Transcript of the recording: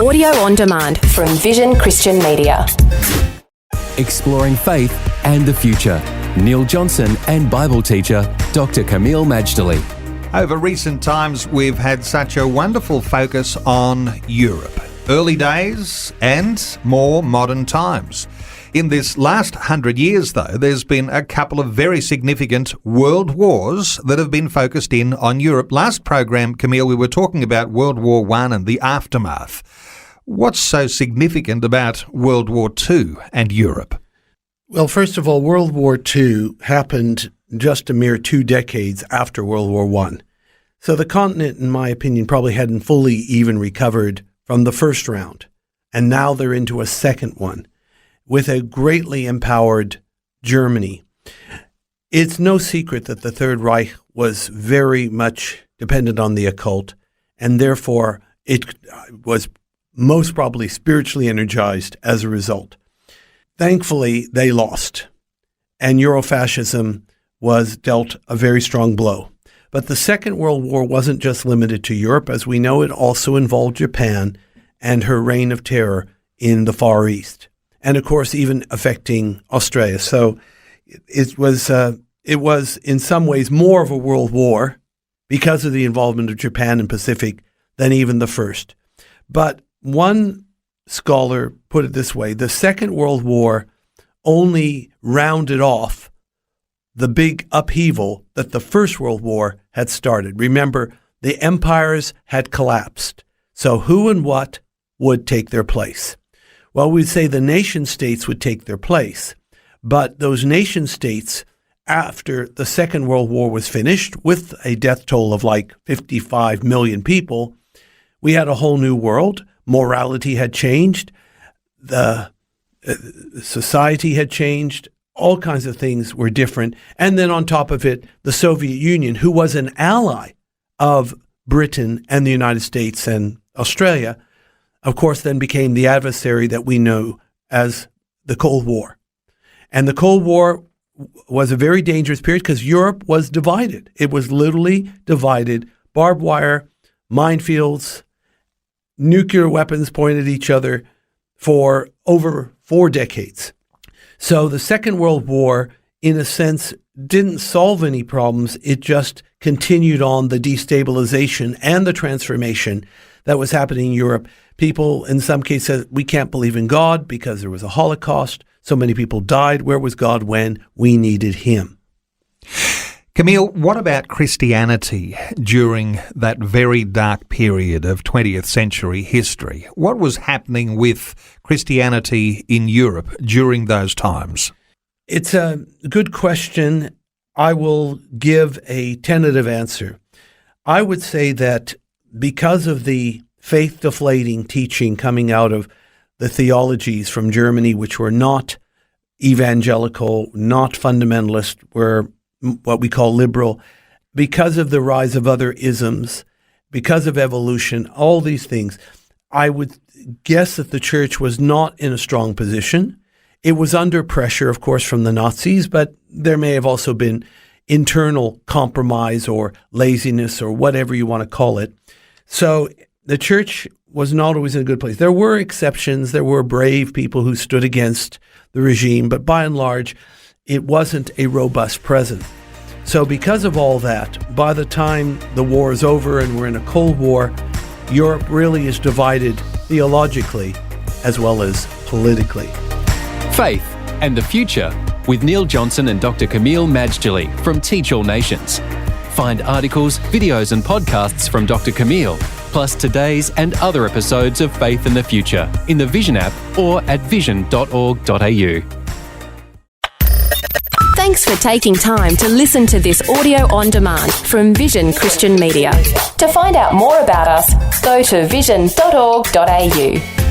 Audio on demand from Vision Christian Media. Exploring faith and the future. Neil Johnson and Bible teacher Dr. Kameel Majdali. Over recent times, we've had such a wonderful focus on Europe. Early days and more modern times. In this last 100 years, though, there's been a couple of very significant world wars that have been focused in on Europe. Last program, Kameel, we were talking about World War I and the aftermath. What's so significant about World War II and Europe? Well, first of all, World War II happened just a mere 2 decades after World War I. So the continent, in my opinion, probably hadn't fully even recovered from the first round. And now they're into a second one with a greatly empowered Germany. It's no secret that the Third Reich was very much dependent on the occult, and therefore it was most probably spiritually energized as a result. Thankfully, they lost, and Eurofascism was dealt a very strong blow. But the Second World War wasn't just limited to Europe. As we know, it also involved Japan and her reign of terror in the Far East, and of course even affecting Australia. So it was in some ways more of a world war because of the involvement of Japan and Pacific than even the first. But one scholar put it this way: the Second World War only rounded off the big upheaval that the First World War had started. Remember, the empires had collapsed. So who and what would take their place? Well, we'd say the nation states would take their place. But those nation states, after the Second World War was finished, with a death toll of like 55 million people, we had a whole new world. Morality had changed. The society had changed. All kinds of things were different. And then on top of it, the Soviet Union, who was an ally of Britain and the United States and Australia, of course, then became the adversary that we know as the Cold War. And the Cold War was a very dangerous period because Europe was divided. It was literally divided. Barbed wire, minefields, nuclear weapons pointed at each other for over 4 decades. So the Second World War, in a sense, didn't solve any problems. It just continued on the destabilization and the transformation that was happening in Europe. People, in some cases, said, we can't believe in God because there was a Holocaust. So many people died. Where was God when we needed him? Kameel, what about Christianity during that very dark period of 20th century history? What was happening with Christianity in Europe during those times? It's a good question. I will give a tentative answer. I would say that because of the faith-deflating teaching coming out of the theologies from Germany, which were not evangelical, not fundamentalist, were what we call liberal, because of the rise of other isms, because of evolution, all these things, I would guess that the church was not in a strong position. It was under pressure, of course, from the Nazis, but there may have also been internal compromise or laziness or whatever you want to call it. So the church was not always in a good place. There were exceptions. There were brave people who stood against the regime, but by and large, it wasn't a robust presence. So because of all that, by the time the war is over and we're in a Cold War, Europe really is divided theologically as well as politically. Faith and the Future with Neil Johnson and Dr. Kameel Majdali from Teach All Nations. Find articles, videos and podcasts from Dr. Kameel, plus today's and other episodes of Faith and the Future in the Vision app or at vision.org.au. Thanks for taking time to listen to this audio on demand from Vision Christian Media. To find out more about us, go to vision.org.au.